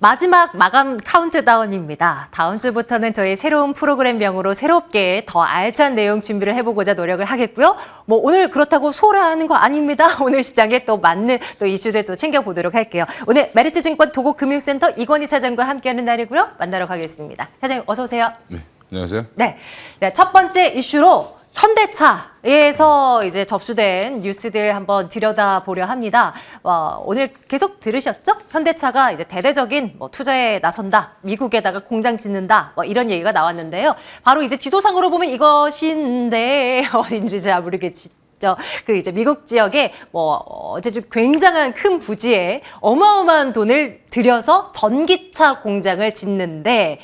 마지막 마감 카운트다운입니다. 다음 주부터는 저희 새로운 프로그램명으로 새롭게 더 알찬 내용 준비를 해보고자 노력을 하겠고요. 뭐 오늘 그렇다고 소라하는 거 아닙니다. 오늘 시장에 또 맞는 또 이슈들 또 챙겨보도록 할게요. 오늘 메리츠증권 도곡금융센터 이건희 차장과 함께하는 날이고요. 만나러 가겠습니다. 차장님 어서 오세요. 네, 안녕하세요. 네, 첫 번째 이슈로 현대차에서 이제 접수된 뉴스들 한번 들여다보려 합니다. 오늘 계속 들으셨죠? 현대차가 이제 대대적인 투자에 나선다, 미국에다가 공장 짓는다, 이런 얘기가 나왔는데요. 바로 이제 지도상으로 보면 이것인데 어딘지 잘 모르겠지. 그 이제 미국 지역에 어쨌든 굉장한 큰 부지에 어마어마한 돈을 들여서 전기차 공장을 짓는데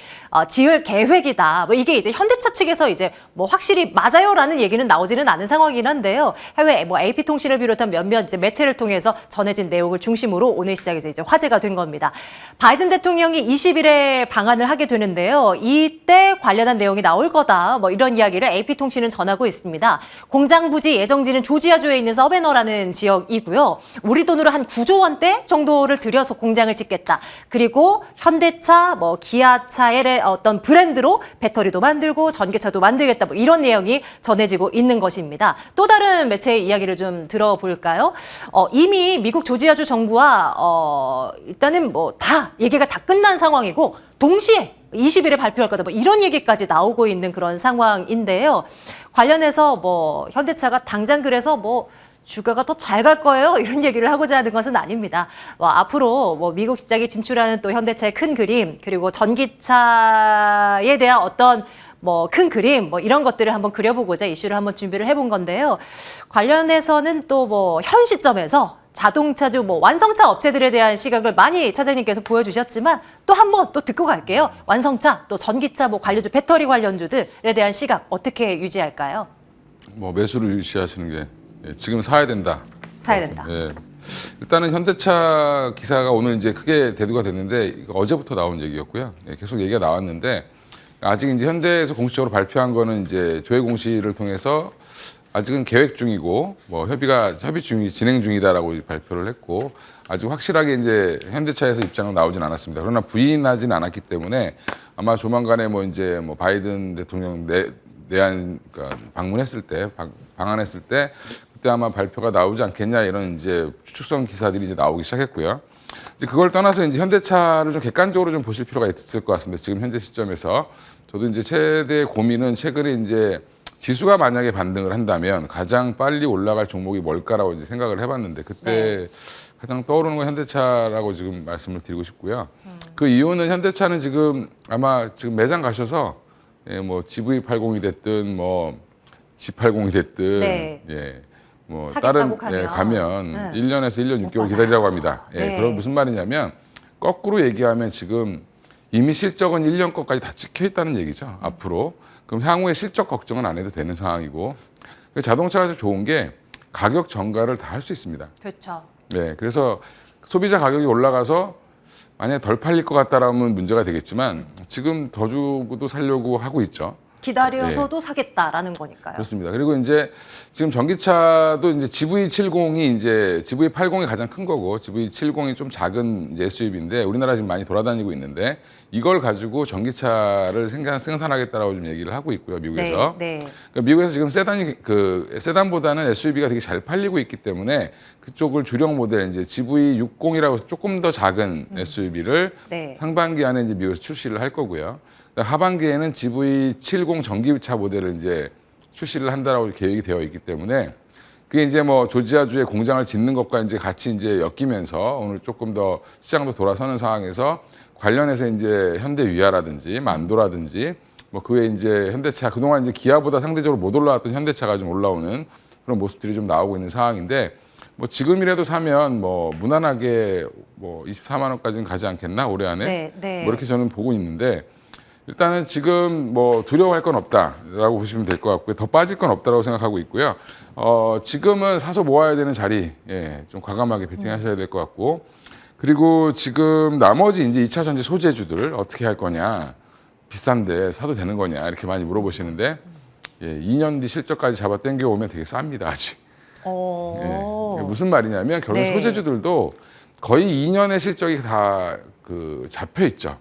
지을 계획이다. 이게 이제 현대차 측에서 이제 확실히 맞아요라는 얘기는 나오지는 않은 상황이긴 한데요. 해외 AP통신을 비롯한 몇몇 이제 매체를 통해서 전해진 내용을 중심으로 오늘 시장에서 이제 화제가 된 겁니다. 바이든 대통령이 20일에 방한을 하게 되는데요. 이때 관련한 내용이 나올 거다. 이런 이야기를 AP통신은 전하고 있습니다. 공장 부지 예정지는 조지아주에 있는 서베너라는 지역이고요. 우리 돈으로 한 9조 원대 정도를 들여서 공장을 짓겠다. 그리고 현대차, 기아차의 어떤 브랜드로 배터리도 만들고 전기차도 만들겠다. 이런 내용이 전해지고 있는 것입니다. 또 다른 매체의 이야기를 좀 들어볼까요? 이미 미국 조지아주 정부와 일단은 다 얘기가 다 끝난 상황이고 동시에 20일에 발표할 거다. 이런 얘기까지 나오고 있는 그런 상황인데요. 관련해서 현대차가 당장 그래서 주가가 더 잘 갈 거예요. 이런 얘기를 하고자 하는 것은 아닙니다. 앞으로 미국 시장에 진출하는 또 현대차의 큰 그림, 그리고 전기차에 대한 어떤 큰 그림, 이런 것들을 한번 그려보고자 이슈를 한번 준비를 해본 건데요. 관련해서는 또 현 시점에서 자동차주 완성차 업체들에 대한 시각을 많이 차장님께서 보여주셨지만 또 한번 또 듣고 갈게요. 완성차, 또 전기차 관련주, 배터리 관련주들에 대한 시각 어떻게 유지할까요? 매수를 유지하시는 게 지금 사야 된다. 사야 된다. 예. 일단은 현대차 기사가 오늘 이제 크게 대두가 됐는데 어제부터 나온 얘기였고요. 계속 얘기가 나왔는데 아직 이제 현대에서 공식적으로 발표한 거는 이제 조회 공시를 통해서 아직은 계획 중이고 협의 중이 진행 중이다라고 발표를 했고 아직 확실하게 이제 현대차에서 입장은 나오진 않았습니다. 그러나 부인하진 않았기 때문에 아마 조만간에 이제 바이든 대통령 그러니까 방문했을 때 방한했을 때 그때 아마 발표가 나오지 않겠냐 이런 이제 추측성 기사들이 이제 나오기 시작했고요. 이제 그걸 떠나서 이제 현대차를 좀 객관적으로 좀 보실 필요가 있을 것 같습니다. 지금 현재 시점에서 저도 이제 최대 고민은 최근에 이제 지수가 만약에 반등을 한다면 가장 빨리 올라갈 종목이 뭘까라고 이제 생각을 해봤는데 그때 가장 떠오르는 건 현대차라고 지금 말씀을 드리고 싶고요. 그 이유는 현대차는 지금 아마 지금 매장 가셔서 GV80이 됐든 G80이 됐든 네. 다른 가면 1년에서 1년 6개월 기다리라고 합니다. 그럼 무슨 말이냐면 거꾸로 얘기하면 지금 이미 실적은 1년 것까지 다 찍혀 있다는 얘기죠. 앞으로. 그럼 향후에 실적 걱정은 안 해도 되는 상황이고 자동차가 좋은 게 가격 전가를 다 할 수 있습니다. 그렇죠. 네, 그래서 소비자 가격이 올라가서 만약에 덜 팔릴 것 같다라면 문제가 되겠지만 지금 더 주고도 살려고 하고 있죠. 기다려서도 사겠다라는 거니까요. 그렇습니다. 그리고 이제 지금 전기차도 이제 GV70이 이제 GV80이 가장 큰 거고 GV70이 좀 작은 이제 SUV인데 우리나라 지금 많이 돌아다니고 있는데 이걸 가지고 전기차를 생산하겠다라고 좀 얘기를 하고 있고요, 미국에서. 네. 그러니까 미국에서 지금 세단보다는 SUV가 되게 잘 팔리고 있기 때문에 그쪽을 주력 모델 이제 GV60이라고 해서 조금 더 작은 SUV를 상반기 안에 이제 미국에서 출시를 할 거고요. 하반기에는 GV70 전기차 모델을 이제 출시를 한다라고 계획이 되어 있기 때문에 그게 이제 조지아주에 공장을 짓는 것과 이제 같이 이제 엮이면서 오늘 조금 더 시장도 돌아서는 상황에서 관련해서 이제 현대위아라든지 만도라든지 그 외에 이제 현대차 그동안 이제 기아보다 상대적으로 못 올라왔던 현대차가 좀 올라오는 그런 모습들이 좀 나오고 있는 상황인데 지금이라도 사면 무난하게 24만 원까지는 가지 않겠나 올해 안에 이렇게 저는 보고 있는데 일단은 지금 두려워할 건 없다라고 보시면 될 것 같고요. 더 빠질 건 없다라고 생각하고 있고요. 지금은 사서 모아야 되는 자리, 좀 과감하게 베팅하셔야 될 것 같고, 그리고 지금 나머지 이제 2차 전지 소재주들 어떻게 할 거냐, 비싼데 사도 되는 거냐 이렇게 많이 물어보시는데, 2년 뒤 실적까지 잡아 당겨 오면 되게 쌉니다 아직. 무슨 말이냐면 결국 소재주들도 거의 2년의 실적이 다 잡혀 있죠.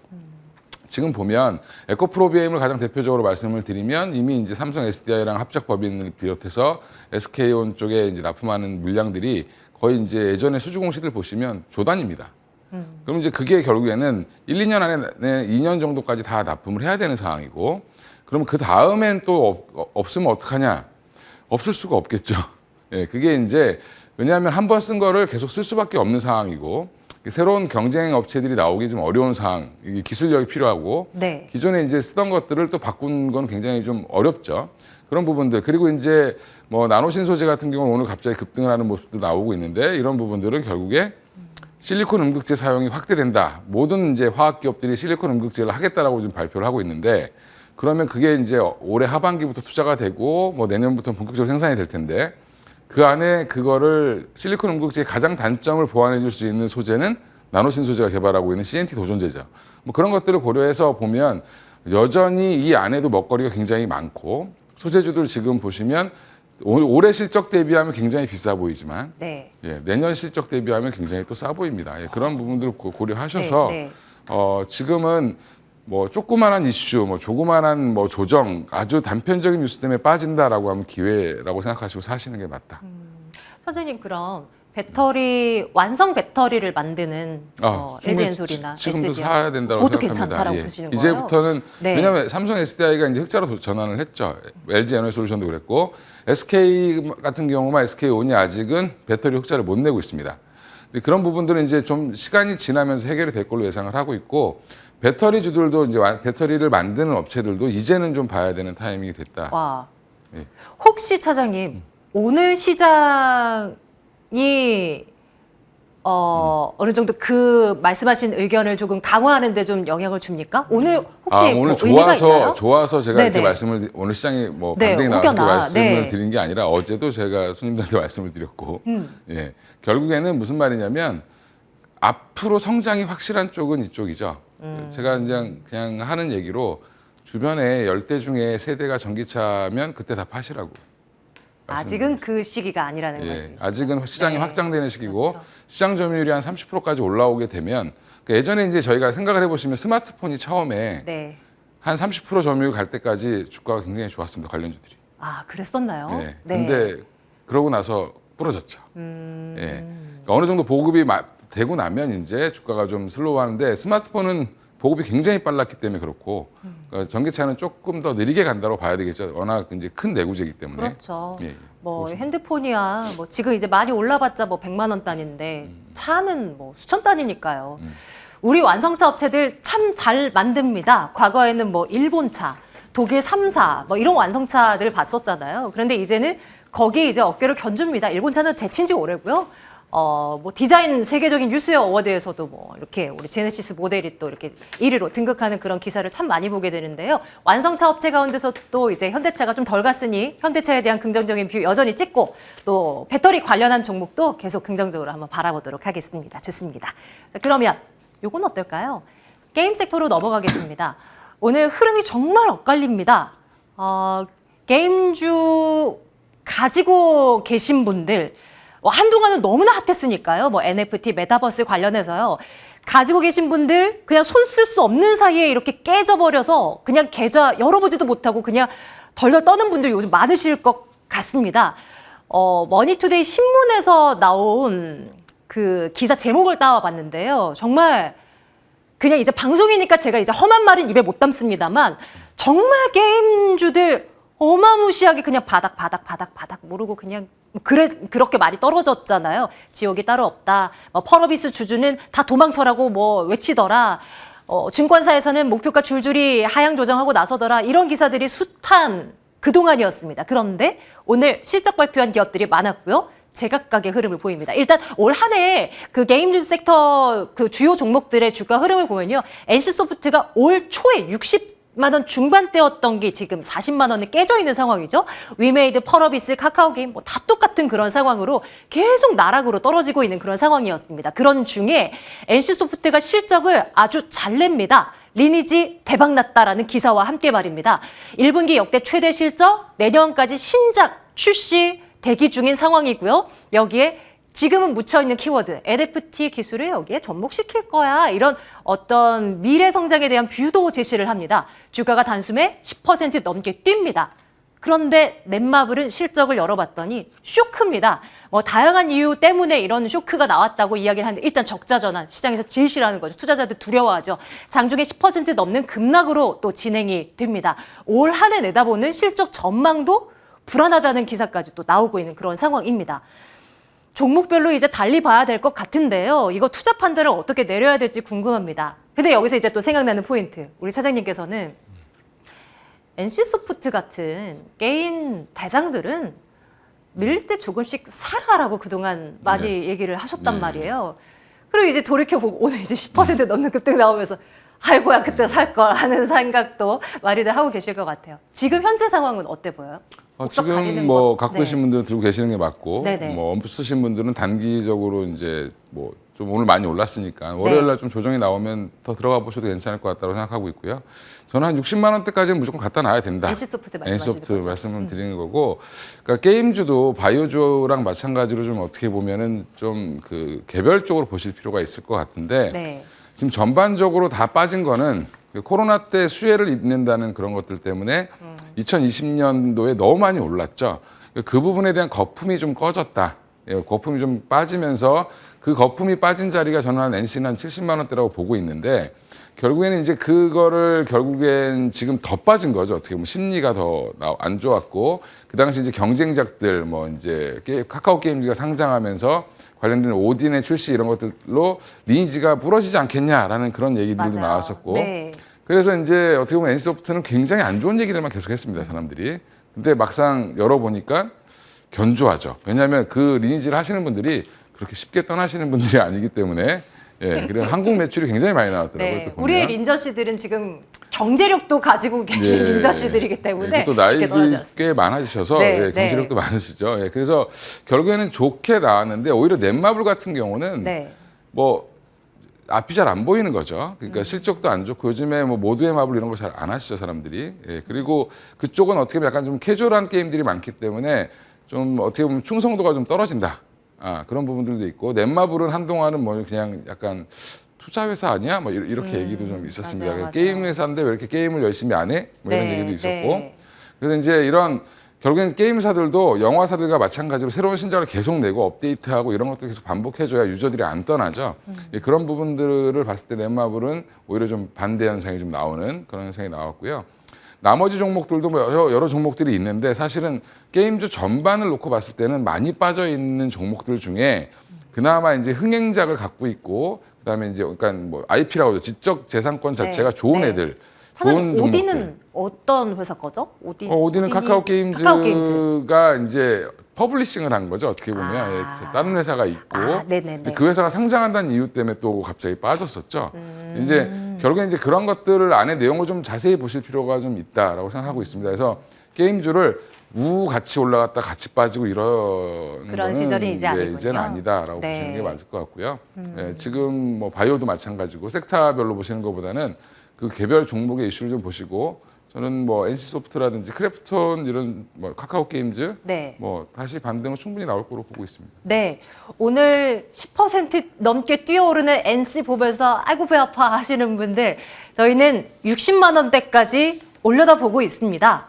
지금 보면 에코프로비엠을 가장 대표적으로 말씀을 드리면 이미 이제 삼성 SDI랑 합작 법인을 비롯해서 SK온 쪽에 이제 납품하는 물량들이 거의 이제 예전에 수주 공시들 보시면 조 단위입니다. 그럼 이제 그게 결국에는 1, 2년 안에 2년 정도까지 다 납품을 해야 되는 상황이고, 그러면 그 다음엔 또 없으면 어떡하냐? 없을 수가 없겠죠. 예, 그게 이제 왜냐하면 한 번 쓴 거를 계속 쓸 수밖에 없는 상황이고, 새로운 경쟁 업체들이 나오기 좀 어려운 상황, 이게 기술력이 필요하고, 네. 기존에 이제 쓰던 것들을 또 바꾼 건 굉장히 좀 어렵죠. 그런 부분들. 그리고 이제 뭐 나노신소재 같은 경우는 오늘 갑자기 급등을 하는 모습도 나오고 있는데, 이런 부분들은 결국에 실리콘 음극재 사용이 확대된다. 모든 이제 화학 기업들이 실리콘 음극재를 하겠다라고 지금 발표를 하고 있는데, 그러면 그게 이제 올해 하반기부터 투자가 되고 뭐 내년부터 본격적으로 생산이 될 텐데, 그 안에 그거를 실리콘 음극재의 가장 단점을 보완해 줄 수 있는 소재는 나노신소재가 개발하고 있는 CNT 도전제죠. 뭐 그런 것들을 고려해서 보면 여전히 이 안에도 먹거리가 굉장히 많고, 소재주들 지금 보시면 올해 실적 대비하면 굉장히 비싸 보이지만, 네. 예, 내년 실적 대비하면 굉장히 또 싸 보입니다. 예, 그런 부분들을 고려하셔서 네, 네. 지금은 뭐 조그만한 이슈, 뭐 조그만한 뭐 조정, 아주 단편적인 뉴스 때문에 빠진다라고 하면 기회라고 생각하시고 사시는 게 맞다. 선생님, 그럼 배터리 완성 배터리를 만드는 LG엔솔이나 지금도 SDI 사야 된다고 그것도 생각합니다. 괜찮다라고 예. 보시는 거예요? 이제부터는 네. 왜냐하면 삼성 SDI가 이제 흑자로 전환을 했죠. LG 에너지솔루션도 그랬고, SK 같은 경우만 SK온이 아직은 배터리 흑자를 못 내고 있습니다. 근데 그런 부분들은 이제 좀 시간이 지나면서 해결이 될 걸로 예상을 하고 있고, 배터리주들도 이제 배터리를 만드는 업체들도 이제는 좀 봐야 되는 타이밍이 됐다. 와. 예. 혹시 차장님, 오늘 시장이 어느 정도 그 말씀하신 의견을 조금 강화하는 데 좀 영향을 줍니까? 오늘 혹시 오늘 뭐 의미가 있나요? 좋아서 제가 이렇게 네네. 말씀을, 오늘 시장이 뭐 네, 반등이 나와서 이렇게 혹여나. 말씀을 네. 드린 게 아니라 어제도 제가 손님들한테 말씀을 드렸고, 예, 결국에는 무슨 말이냐면 앞으로 성장이 확실한 쪽은 이쪽이죠. 제가 그냥 하는 얘기로 주변에 10대 중에 세대가 전기차면 그때 다 파시라고. 아직은 그 시기가 아니라는 예, 말씀이시죠? 아직은 시장이 네. 확장되는 시기고, 그렇죠. 시장 점유율이 한 30%까지 올라오게 되면, 그러니까 예전에 이제 저희가 생각을 해보시면 스마트폰이 처음에 네. 한 30% 점유율 갈 때까지 주가가 굉장히 좋았습니다. 관련주들이. 아, 그랬었나요? 네. 근데 그러고 나서 부러졌죠. 예. 그러니까 어느 정도 보급이 되고 나면 이제 주가가 좀 슬로우하는데, 스마트폰은 보급이 굉장히 빨랐기 때문에 그렇고, 그러니까 전기차는 조금 더 느리게 간다고 봐야 되겠죠. 워낙 이제 큰 내구재이기 때문에. 그렇죠. 예. 뭐 핸드폰이야 뭐 지금 이제 많이 올라봤자 뭐 100만 원 단위인데 차는 뭐 수천 단위니까요. 우리 완성차 업체들 참 잘 만듭니다. 과거에는 뭐 일본 차, 독일 3사 뭐 이런 완성차들 봤었잖아요. 그런데 이제는 거기에 이제 어깨를 견줍니다. 일본 차는 제친 지 오래고요. 뭐 디자인 세계적인 뉴스웨어 어워드에서도 뭐 이렇게 우리 제네시스 모델이 또 이렇게 1위로 등극하는 그런 기사를 참 많이 보게 되는데요. 완성차 업체 가운데서 또 이제 현대차가 좀 덜 갔으니 현대차에 대한 긍정적인 뷰 여전히 찍고, 또 배터리 관련한 종목도 계속 긍정적으로 한번 바라보도록 하겠습니다. 좋습니다. 자, 그러면 요건 어떨까요? 게임 섹터로 넘어가겠습니다. 오늘 흐름이 정말 엇갈립니다. 게임주 가지고 계신 분들, 한동안은 너무나 핫했으니까요. 뭐 NFT, 메타버스 관련해서요. 가지고 계신 분들 그냥 손 쓸 수 없는 사이에 이렇게 깨져버려서 그냥 계좌 열어보지도 못하고 그냥 덜덜 떠는 분들이 요즘 많으실 것 같습니다. 머니투데이 신문에서 나온 그 기사 제목을 따와봤는데요. 정말 그냥 이제 방송이니까 제가 이제 험한 말은 입에 못 담습니다만, 정말 게임주들 어마무시하게 그냥 바닥 모르고 그냥 그렇게 말이 떨어졌잖아요. 지옥이 따로 없다. 펄어비스 주주는 다 도망쳐라고 뭐 외치더라. 증권사에서는 목표가 줄줄이 하향 조정하고 나서더라. 이런 기사들이 숱한 그동안이었습니다. 그런데 오늘 실적 발표한 기업들이 많았고요. 제각각의 흐름을 보입니다. 일단 올 한 해 그 게임주 섹터 그 주요 종목들의 주가 흐름을 보면요. NC소프트가 올 초에 60만 원 중반대였던 게 지금 40만 원에 깨져 있는 상황이죠. 위메이드, 펄어비스, 카카오게임 뭐 다 똑같은 그런 상황으로 계속 나락으로 떨어지고 있는 그런 상황이었습니다. 그런 중에 NC소프트가 실적을 아주 잘 냅니다. 리니지 대박났다라는 기사와 함께 말입니다. 1분기 역대 최대 실적, 내년까지 신작 출시 대기 중인 상황이고요. 여기에 지금은 묻혀있는 키워드, NFT 기술을 여기에 접목시킬 거야. 이런 어떤 미래 성장에 대한 뷰도 제시를 합니다. 주가가 단숨에 10% 넘게 뜁니다. 그런데 넷마블은 실적을 열어봤더니 쇼크입니다. 다양한 이유 때문에 이런 쇼크가 나왔다고 이야기를 하는데 일단 적자 전환, 시장에서 질시라는 거죠. 투자자들 두려워하죠. 장중에 10% 넘는 급락으로 또 진행이 됩니다. 올 한 해 내다보는 실적 전망도 불안하다는 기사까지 또 나오고 있는 그런 상황입니다. 종목별로 이제 달리 봐야 될 것 같은데요. 이거 투자 판단을 어떻게 내려야 될지 궁금합니다. 근데 여기서 이제 또 생각나는 포인트. 우리 차장님께서는 NC소프트 같은 게임 대장들은 밀릴 때 조금씩 사라라고 그동안 많이 얘기를 하셨단 말이에요. 그리고 이제 돌이켜보고 오늘 이제 10% 넘는 급등 나오면서 아이고야 그때 살 걸 하는 생각도 많이들 하고 계실 것 같아요. 지금 현재 상황은 어때 보여요? 지금 갖고 계신 분들은 들고 계시는 게 맞고 없으신 분들은 단기적으로 이제 좀 오늘 많이 올랐으니까 월요일 날 좀 조정이 나오면 더 들어가 보셔도 괜찮을 것 같다고 생각하고 있고요. 저는 한 60만 원대까지는 무조건 갖다 놔야 된다. NC소프트 말씀하시는 거죠. 말씀을 드리는 거고, 그러니까 게임주도 바이오주랑 마찬가지로 좀 어떻게 보면은 좀 그 개별적으로 보실 필요가 있을 것 같은데 지금 전반적으로 다 빠진 거는 코로나 때 수혜를 입는다는 그런 것들 때문에 2020년도에 너무 많이 올랐죠. 그 부분에 대한 거품이 좀 꺼졌다. 거품이 좀 빠지면서 그 거품이 빠진 자리가 저는 한 NC는 한 70만 원대라고 보고 있는데 결국에는 이제 그거를 결국엔 지금 더 빠진 거죠. 어떻게 보면 심리가 더 안 좋았고 그 당시 이제 경쟁작들 이제 카카오 게임즈가 상장하면서 관련된 오딘의 출시 이런 것들로 리니지가 부러지지 않겠냐라는 그런 얘기들도 나왔었고 그래서 이제 어떻게 보면 NC소프트는 굉장히 안 좋은 얘기들만 계속했습니다. 사람들이. 근데 막상 열어보니까 견조하죠. 왜냐하면 그 리니지를 하시는 분들이 그렇게 쉽게 떠나시는 분들이 아니기 때문에 그래서 한국 매출이 굉장히 많이 나왔더라고요. 또 우리의 린저씨들은 지금 경제력도 가지고 계신 린저씨들이기 때문에 또 나이도 꽤 많아지셔서 경제력도 많으시죠. 그래서 결국에는 좋게 나왔는데 오히려 넷마블 같은 경우는 앞이 잘 안 보이는 거죠. 그러니까 실적도 안 좋고 요즘에 모두의 마블 이런 거 잘 안 하시죠 사람들이. 그리고 그쪽은 어떻게 보면 약간 좀 캐주얼한 게임들이 많기 때문에 좀 어떻게 보면 충성도가 좀 떨어진다. 그런 부분들도 있고 넷마블은 한동안은 그냥 약간 투자 회사 아니야? 이렇게 얘기도 좀 있었습니다. 맞아요. 게임 회사인데 왜 이렇게 게임을 열심히 안 해? 이런 얘기도 있었고. 그래서 이제 이런 결국엔 게임사들도 영화사들과 마찬가지로 새로운 신작을 계속 내고 업데이트하고 이런 것들 계속 반복해줘야 유저들이 안 떠나죠. 그런 부분들을 봤을 때 넷마블은 오히려 좀 반대 현상이 좀 나오는 그런 현상이 나왔고요. 나머지 종목들도 여러 종목들이 있는데 사실은 게임주 전반을 놓고 봤을 때는 많이 빠져 있는 종목들 중에 그나마 이제 흥행작을 갖고 있고 그다음에 이제 그러니까 IP라고 하죠. 지적 재산권 자체가 좋은 애들. 좋은 오딘은 어떤 회사 거죠? 오딘은 카카오 게임즈가 이제 퍼블리싱을 한 거죠. 어떻게 보면 다른 회사가 있고 그 회사가 상장한다는 이유 때문에 또 갑자기 빠졌었죠. 이제 결국엔 이제 그런 것들을 안에 내용을 좀 자세히 보실 필요가 좀 있다라고 생각하고 있습니다. 그래서 게임주를 같이 올라갔다 같이 빠지고 그런 시절이 이제 아니군요. 이제는 아니다라고 보시는 게 맞을 것 같고요. 지금 바이오도 마찬가지고 섹터별로 보시는 것보다는 그 개별 종목의 이슈를 좀 보시고 저는 NC소프트라든지 크래프톤 이런 카카오 게임즈 다시 반등은 충분히 나올 거로 보고 있습니다. 오늘 10% 넘게 뛰어오르는 NC 보면서 아이고 배 아파 하시는 분들 저희는 60만 원대까지 올려다보고 있습니다.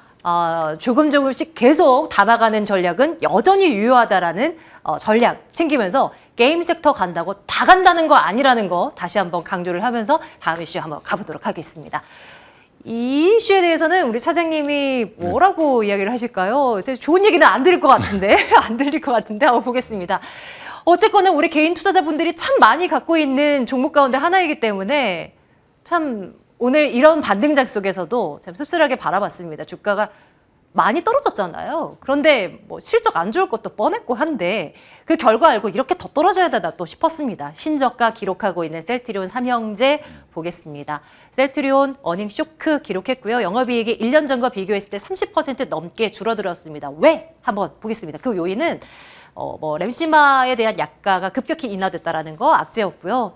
조금씩 계속 담아가는 전략은 여전히 유효하다라는 전략 챙기면서 게임 섹터 간다고 다 간다는 거 아니라는 거 다시 한번 강조를 하면서 다음 이슈 한번 가보도록 하겠습니다. 이 이슈에 대해서는 우리 차장님이 뭐라고 이야기를 하실까요? 좋은 얘기는 안 들을 것 같은데 안 들릴 것 같은데 한번 보겠습니다. 어쨌거나 우리 개인 투자자분들이 참 많이 갖고 있는 종목 가운데 하나이기 때문에 참 오늘 이런 반등작 속에서도 참 씁쓸하게 바라봤습니다. 주가가 많이 떨어졌잖아요. 그런데 실적 안 좋을 것도 뻔했고 한데 그 결과 알고 이렇게 더 떨어져야 되나 또 싶었습니다. 신저가 기록하고 있는 셀트리온 삼형제 보겠습니다. 셀트리온 어닝 쇼크 기록했고요. 영업이익이 1년 전과 비교했을 때 30% 넘게 줄어들었습니다. 왜? 한번 보겠습니다. 그 요인은 램시마에 대한 약가가 급격히 인하됐다라는 거 악재였고요.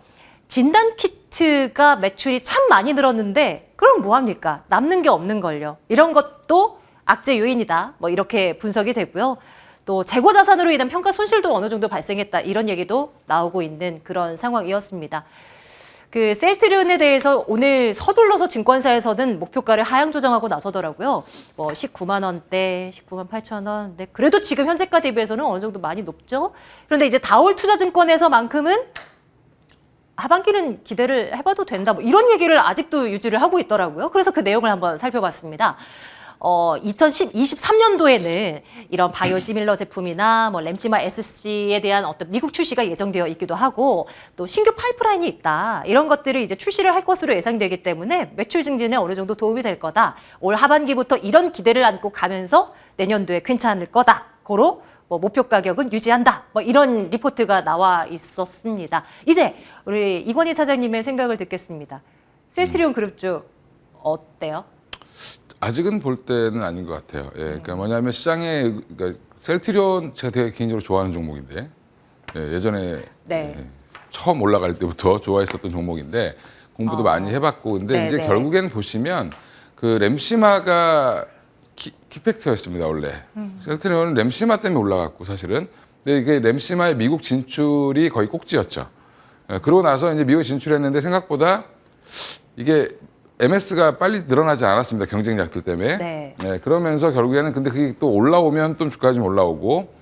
진단 키트가 매출이 참 많이 늘었는데 그럼 뭐합니까? 남는 게 없는 걸요. 이런 것도 악재 요인이다. 이렇게 분석이 되고요. 또 재고 자산으로 인한 평가 손실도 어느 정도 발생했다. 이런 얘기도 나오고 있는 그런 상황이었습니다. 그 셀트리온에 대해서 오늘 서둘러서 증권사에서는 목표가를 하향 조정하고 나서더라고요. 뭐 19만 원대, 19만 8천 원. 네, 그래도 지금 현재가 대비해서는 어느 정도 많이 높죠. 그런데 이제 다올투자증권에서만큼은 하반기는 기대를 해봐도 된다. 뭐 이런 얘기를 아직도 유지를 하고 있더라고요. 그래서 그 내용을 한번 살펴봤습니다. 2023년도에는 이런 바이오 시밀러 제품이나 뭐 램시마 SC에 대한 어떤 미국 출시가 예정되어 있기도 하고 또 신규 파이프라인이 있다. 이런 것들을 이제 출시를 할 것으로 예상되기 때문에 매출 증진에 어느 정도 도움이 될 거다. 올 하반기부터 이런 기대를 안고 가면서 내년도에 괜찮을 거다. 고로 뭐 목표 가격은 유지한다. 뭐 이런 리포트가 나와 있었습니다. 이제 우리 이건희 차장님의 생각을 듣겠습니다. 셀트리온 그룹주 어때요? 아직은 볼 때는 아닌 것 같아요. 예, 그러니까 뭐냐면 시장에 그러니까 셀트리온 제가 되게 개인적으로 좋아하는 종목인데 예전에 네. 처음 올라갈 때부터 좋아했었던 종목인데 공부도 많이 해봤고 근데 네, 이제 네. 결국엔 보시면 그 램시마가 키팩터였습니다 원래. 셀트리온은 램시마 때문에 올라갔고 사실은 근데 이게 램시마의 미국 진출이 거의 꼭지였죠. 그러고 나서 이제 미국 진출했는데 생각보다 이게 MS가 빨리 늘어나지 않았습니다. 경쟁작들 때문에. 네. 네, 그러면서 결국에는 근데 그게 또 올라오면 또 주가가 좀 올라오고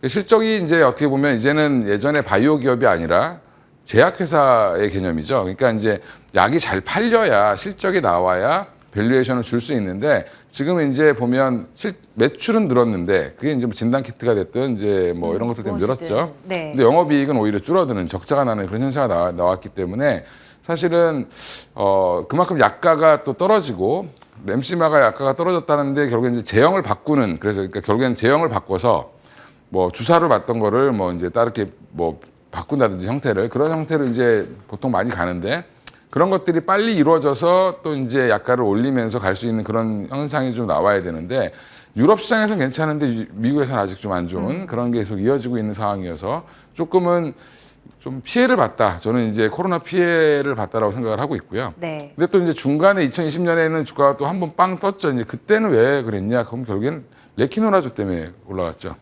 실적이 이제 어떻게 보면 이제는 예전에 바이오 기업이 아니라 제약회사의 개념이죠. 그러니까 이제 약이 잘 팔려야 실적이 나와야 밸류에이션을 줄 수 있는데 지금 이제 보면 매출은 늘었는데 그게 이제 뭐 진단키트가 됐든 이제 뭐 이런 것들 때문에 늘었죠. 네. 근데 영업이익은 오히려 줄어드는 적자가 나는 그런 현상이 나왔기 때문에 사실은 그만큼 약가가 또 떨어지고 램시마가 약가가 떨어졌다는데 결국엔 이제 제형을 바꾸는 그래서 그러니까 결국엔 제형을 바꿔서 뭐 주사를 맞던 거를 뭐 이제 다르게 뭐 바꾼다든지 형태를 그런 형태로 이제 보통 많이 가는데 그런 것들이 빨리 이루어져서 또 이제 약가를 올리면서 갈 수 있는 그런 현상이 좀 나와야 되는데 유럽 시장에서는 괜찮은데 미국에서는 아직 좀 안 좋은 그런 게 계속 이어지고 있는 상황이어서 조금은 좀 피해를 봤다. 저는 이제 코로나 피해를 봤다라고 생각을 하고 있고요. 네. 근데 또 이제 중간에 2020년에는 주가가 또 한 번 빵 떴죠. 이제 그때는 왜 그랬냐? 그럼 결국엔 레키노라주 때문에 올라갔죠.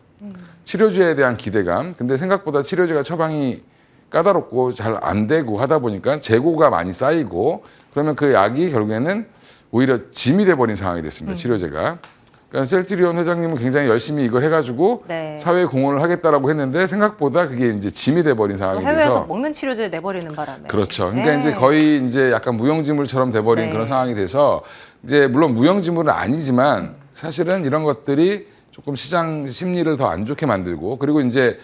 치료제에 대한 기대감. 근데 생각보다 치료제가 처방이 까다롭고 잘 안 되고 하다 보니까 재고가 많이 쌓이고 그러면 그 약이 결국에는 오히려 짐이 돼버린 상황이 됐습니다. 치료제가. 그러니까 셀트리온 회장님은 굉장히 열심히 이걸 해가지고 네. 사회에 공헌을 하겠다라고 했는데 생각보다 그게 이제 짐이 돼버린 상황이 해외에서 돼서 먹는 치료제 내버리는 바람에. 그렇죠. 그러니까 네. 이제 거의 이제 약간 무용지물처럼 돼버린 네. 그런 상황이 돼서 이제 물론 무용지물은 아니지만 사실은 이런 것들이 조금 시장 심리를 더 안 좋게 만들고 그리고 이제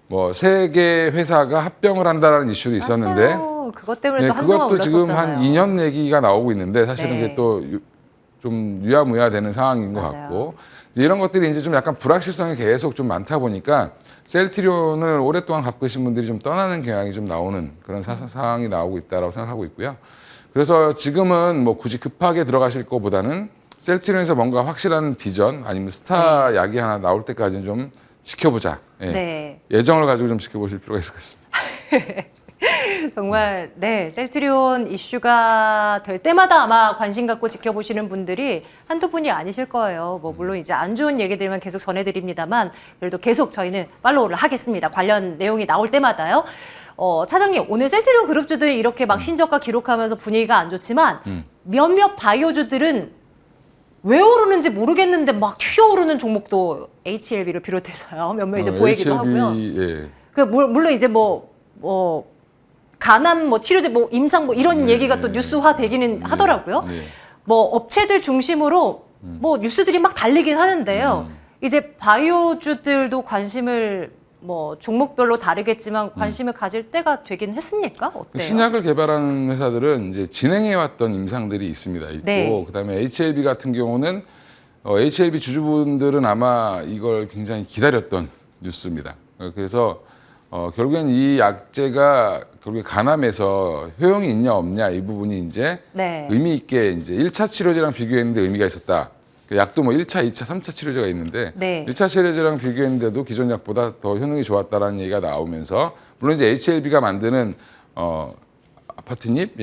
뭐 세 개 회사가 합병을 한다라는 이슈도 있었는데 맞아요. 그것 때문에 네, 또 한동안 그것도 지금 올랐었잖아요. 한 2년 얘기가 나오고 있는데 사실은 네. 그게 또 좀 유야무야 되는 상황인 것 맞아요. 같고 이런 것들이 이제 좀 약간 불확실성이 계속 좀 많다 보니까 셀트리온을 오랫동안 갖고 계신 분들이 좀 떠나는 경향이 좀 나오는 그런 상황이 나오고 있다라고 생각하고 있고요. 그래서 지금은 뭐 굳이 급하게 들어가실 것보다는 셀트리온에서 뭔가 확실한 비전 아니면 스타 약이 하나 나올 때까지는 좀 지켜보자. 예. 네. 예정을 가지고 좀 지켜보실 필요가 있을 것 같습니다. 정말 네 셀트리온 이슈가 될 때마다 아마 관심 갖고 지켜보시는 분들이 한두 분이 아니실 거예요. 뭐 물론 이제 안 좋은 얘기들만 계속 전해드립니다만 그래도 계속 저희는 팔로우를 하겠습니다. 관련 내용이 나올 때마다요. 차장님 오늘 셀트리온 그룹주들이 이렇게 막 신저가 기록하면서 분위기가 안 좋지만 몇몇 바이오주들은 왜 오르는지 모르겠는데 막 튀어오르는 종목도 HLB를 비롯해서요. 몇몇 이제 보이기도 하고요. 예. 그 물론 이제 뭐 간암 뭐 치료제 뭐 임상 뭐 이런 얘기가 또 뉴스화 되기는 하더라고요. 네. 뭐 업체들 중심으로 뭐 뉴스들이 막 달리긴 하는데요. 이제 바이오주들도 관심을 뭐 종목별로 다르겠지만 관심을 가질 때가 되긴 했습니까? 어때요? 신약을 개발하는 회사들은 이제 진행해왔던 임상들이 있습니다. 있고 네. 그다음에 HLB 같은 경우는 HLB 주주분들은 아마 이걸 굉장히 기다렸던 뉴스입니다. 그래서 결국엔 이 약제가 결국에 간암에서 효용이 있냐 없냐 이 부분이 이제 네. 의미 있게 이제 1차 치료제랑 비교했는데 의미가 있었다. 그 약도 뭐 1차, 2차, 3차 치료제가 있는데 네. 1차 치료제랑 비교했는데도 기존 약보다 더 효능이 좋았다라는 얘기가 나오면서 물론 이제 HLB가 만드는 아파트닙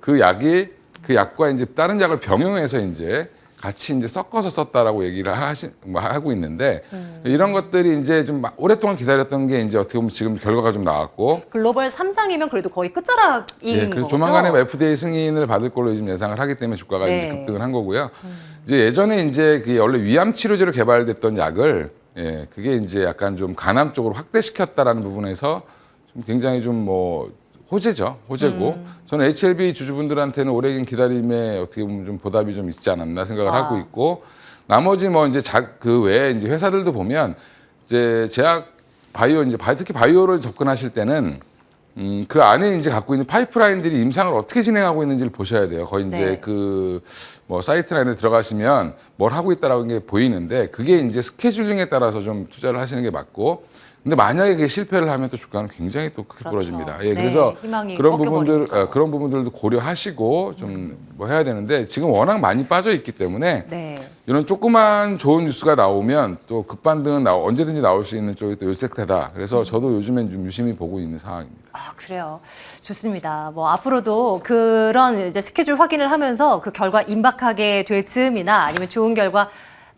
그 약이 그 약과 이제 다른 약을 병용해서 이제 같이 이제 섞어서 썼다라고 얘기를 하고 있는데 이런 것들이 이제 좀 오랫동안 기다렸던 게 이제 어떻게 보면 지금 결과가 좀 나왔고 글로벌 3상이면 그래도 거의 끝자락인 예, 그래서 거죠? 조만간에 FDA 승인을 받을 걸로 지금 예상을 하기 때문에 주가가 네. 이제 급등을 한 거고요. 이제 예전에 이제 그 원래 위암 치료제로 개발됐던 약을 예, 그게 이제 약간 좀 간암 쪽으로 확대시켰다라는 부분에서 좀 굉장히 좀 뭐 호재고 저는 HLB 주주분들한테는 오래 긴 기다림에 어떻게 보면 좀 보답이 좀 있지 않았나 생각을 하고 있고 나머지 뭐 이제 그 외에 이제 회사들도 보면 이제 제약 바이오 이제 특히 바이오를 접근하실 때는 그 안에 이제 갖고 있는 파이프라인들이 임상을 어떻게 진행하고 있는지를 보셔야 돼요. 거의 이제 네. 그 뭐 사이트나 이런 데 들어가시면 뭘 하고 있다라는 게 보이는데 그게 이제 스케줄링에 따라서 좀 투자를 하시는 게 맞고 근데 만약에 그게 실패를 하면 또 주가는 굉장히 또 크게 그렇죠. 벌어집니다. 예, 네, 그래서 희망이 그런 부분들 꺾여버리니까. 그런 부분들도 고려하시고 좀 뭐 해야 되는데 지금 워낙 많이 빠져 있기 때문에 네. 이런 조그만 좋은 뉴스가 나오면 또 급반등은 언제든지 나올 수 있는 쪽이 또 요색태다. 그래서 저도 요즘엔 좀 유심히 보고 있는 상황입니다. 아, 그래요. 좋습니다. 뭐 앞으로도 그런 이제 스케줄 확인을 하면서 그 결과 임박하게 될 즈음이나 아니면 좋은 결과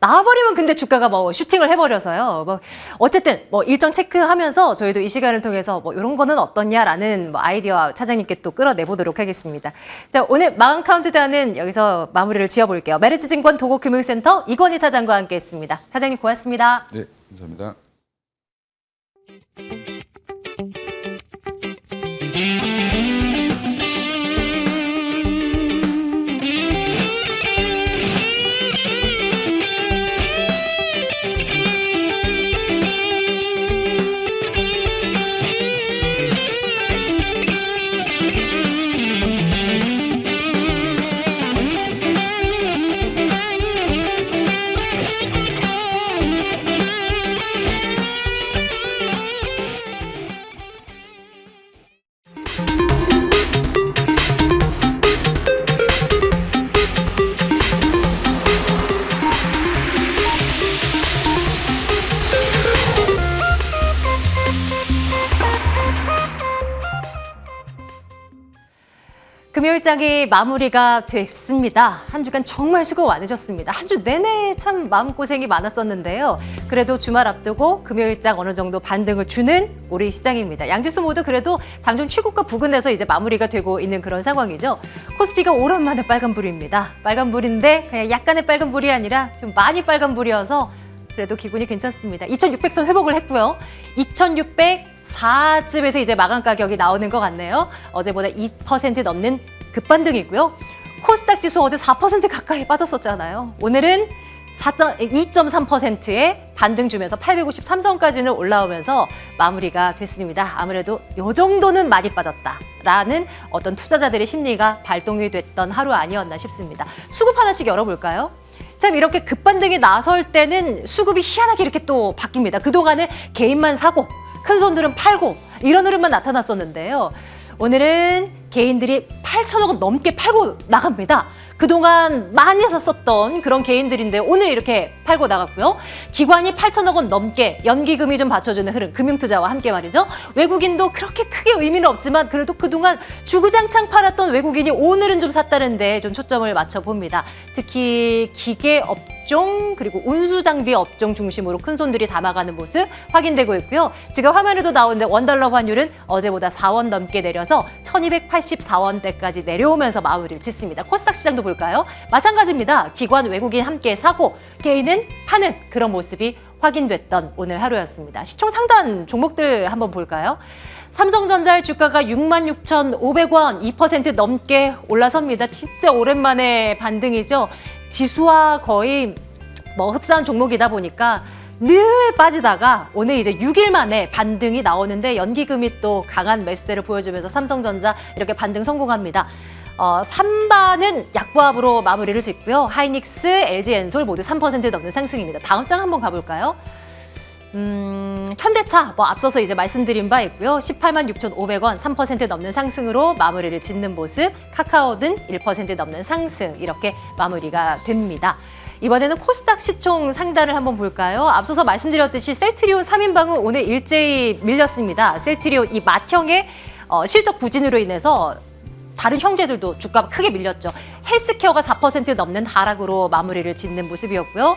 나와버리면 근데 주가가 뭐 슈팅을 해버려서요. 뭐 어쨌든 뭐 일정 체크하면서 저희도 이 시간을 통해서 뭐 이런 거는 어떻냐라는 뭐 아이디어 차장님께 또 끌어내보도록 하겠습니다. 자, 오늘 마흔 카운트다운은 여기서 마무리를 지어볼게요. 메리츠증권 도곡금융센터 이건희 차장과 함께했습니다. 차장님 고맙습니다. 네, 감사합니다. 금요일장이 마무리가 됐습니다. 한 주간 정말 수고 많으셨습니다. 한 주 내내 참 마음고생이 많았었는데요. 그래도 주말 앞두고 금요일장 어느 정도 반등을 주는 우리 시장입니다. 양지수 모두 그래도 장중 최고가 부근에서 이제 마무리가 되고 있는 그런 상황이죠. 코스피가 오랜만에 빨간불입니다. 빨간불인데 그냥 약간의 빨간불이 아니라 좀 많이 빨간불이어서 그래도 기분이 괜찮습니다. 2600선 회복을 했고요. 2604쯤에서 이제 마감 가격이 나오는 것 같네요. 어제보다 2% 넘는 급반등이고요. 코스닥 지수 어제 4% 가까이 빠졌었잖아요. 오늘은 2.3%의 반등 주면서 853선까지는 올라오면서 마무리가 됐습니다. 아무래도 이 정도는 많이 빠졌다라는 어떤 투자자들의 심리가 발동이 됐던 하루 아니었나 싶습니다. 수급 하나씩 열어볼까요? 참 이렇게 급반등이 나설 때는 수급이 희한하게 이렇게 또 바뀝니다. 그동안은 개인만 사고 큰 손들은 팔고 이런 흐름만 나타났었는데요. 오늘은 개인들이 8천억 원 넘게 팔고 나갑니다. 그동안 많이 샀었던 그런 개인들인데 오늘 이렇게 팔고 나갔고요. 기관이 8천억 원 넘게 연기금이 좀 받쳐주는 흐름, 금융투자와 함께 말이죠. 외국인도 그렇게 크게 의미는 없지만 그래도 그동안 주구장창 팔았던 외국인이 오늘은 좀 샀다는데 좀 초점을 맞춰봅니다. 특히 기계업종 그리고 운수장비 업종 중심으로 큰 손들이 담아가는 모습 확인되고 있고요. 지금 화면에도 나오는데 원달러 환율은 어제보다 4원 넘게 내려서 1284원대까지 내려오면서 마무리를 짓습니다. 코스닥 시장도 볼까요? 마찬가지입니다. 기관, 외국인 함께 사고 개인은 파는 그런 모습이 확인됐던 오늘 하루였습니다. 시총 상단 종목들 한번 볼까요? 삼성전자의 주가가 66,500원, 2% 넘게 올라섭니다. 진짜 오랜만에 반등이죠. 지수와 거의 흡사한 종목이다 보니까 늘 빠지다가 오늘 이제 6일 만에 반등이 나오는데 연기금이 또 강한 매수세를 보여주면서 삼성전자 이렇게 반등 성공합니다. 3반은 약보합으로 마무리를 짓고요. 하이닉스, LG엔솔 모두 3% 넘는 상승입니다. 다음 장 한번 가볼까요? 현대차 앞서서 이제 말씀드린 바 있고요. 186,500원 3% 넘는 상승으로 마무리를 짓는 모습. 카카오는 1% 넘는 상승 이렇게 마무리가 됩니다. 이번에는 코스닥 시총 상단을 한번 볼까요? 앞서서 말씀드렸듯이 셀트리온 3인방은 오늘 일제히 밀렸습니다. 셀트리온 이 맏형의 실적 부진으로 인해서 다른 형제들도 주가가 크게 밀렸죠. 헬스케어가 4% 넘는 하락으로 마무리를 짓는 모습이었고요.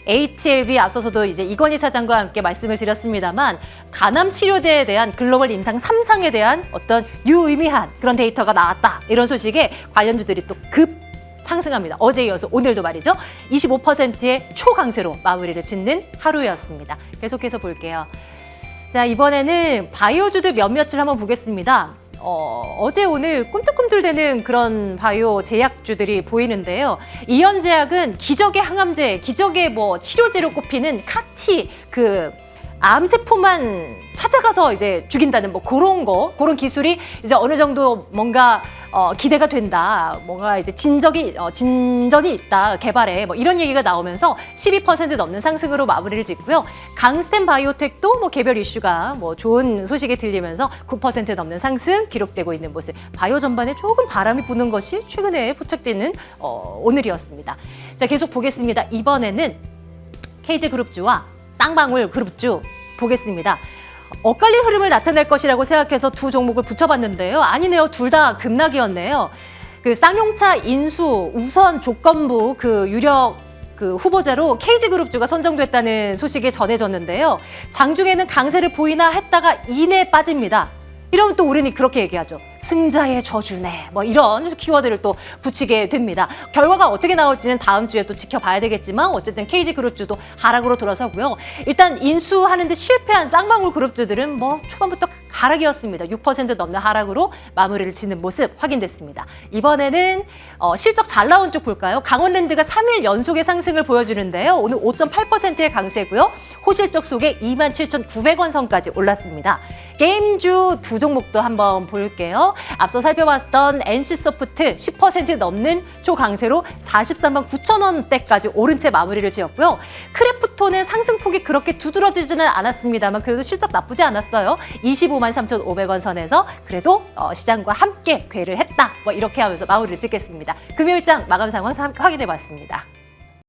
HLB 앞서서도 이제 이건희 차장과 함께 말씀을 드렸습니다만 간암 치료제에 대한 글로벌 임상 3상에 대한 어떤 유의미한 그런 데이터가 나왔다. 이런 소식에 관련주들이 또 급 상승합니다. 어제에 이어서 오늘도 말이죠. 25%의 초강세로 마무리를 짓는 하루였습니다. 계속해서 볼게요. 자, 이번에는 바이오주들 몇몇을 한번 보겠습니다. 어제 오늘 꿈틀꿈틀대는 그런 바이오 제약주들이 보이는데요. 이현제약은 기적의 항암제, 기적의 뭐 치료제로 꼽히는 카티 암세포만 찾아가서 이제 죽인다는 뭐 그런 기술이 이제 어느 정도 뭔가 기대가 된다. 뭔가 이제 진전이 있다. 개발에 뭐 이런 얘기가 나오면서 12% 넘는 상승으로 마무리를 짓고요. 강스텐 바이오텍도 뭐 개별 이슈가 뭐 좋은 소식이 들리면서 9% 넘는 상승 기록되고 있는 모습. 바이오 전반에 조금 바람이 부는 것이 최근에 포착되는 오늘이었습니다. 자, 계속 보겠습니다. 이번에는 KG그룹주와 쌍방울 그룹주 보겠습니다. 엇갈린 흐름을 나타낼 것이라고 생각해서 두 종목을 붙여봤는데요. 아니네요. 둘 다 급락이었네요. 쌍용차 인수 우선 조건부 유력 후보자로 KG그룹주가 선정됐다는 소식이 전해졌는데요. 장중에는 강세를 보이나 했다가 이내 빠집니다. 이러면 또 우리는 그렇게 얘기하죠. 승자의 저주네. 뭐 이런 키워드를 또 붙이게 됩니다. 결과가 어떻게 나올지는 다음 주에 또 지켜봐야 되겠지만 어쨌든 KG그룹주도 하락으로 돌아서고요. 일단 인수하는 데 실패한 쌍방울 그룹주들은 뭐 초반부터 하락이었습니다. 6% 넘는 하락으로 마무리를 짓는 모습 확인됐습니다. 이번에는 실적 잘 나온 쪽 볼까요? 강원랜드가 3일 연속의 상승을 보여주는데요. 오늘 5.8%의 강세고요. 호실적 속에 27,900원 선까지 올랐습니다. 게임주 두 종목도 한번 볼게요. 앞서 살펴봤던 NC소프트 10% 넘는 초강세로 43만 9천 원대까지 오른 채 마무리를 지었고요. 크래프톤은 상승폭이 그렇게 두드러지지는 않았습니다만 그래도 실적 나쁘지 않았어요. 25만 3,500원 선에서 그래도 시장과 함께 궤를 했다. 뭐 이렇게 하면서 마무리를 짓겠습니다. 금요일장 마감 상황 확인해 봤습니다.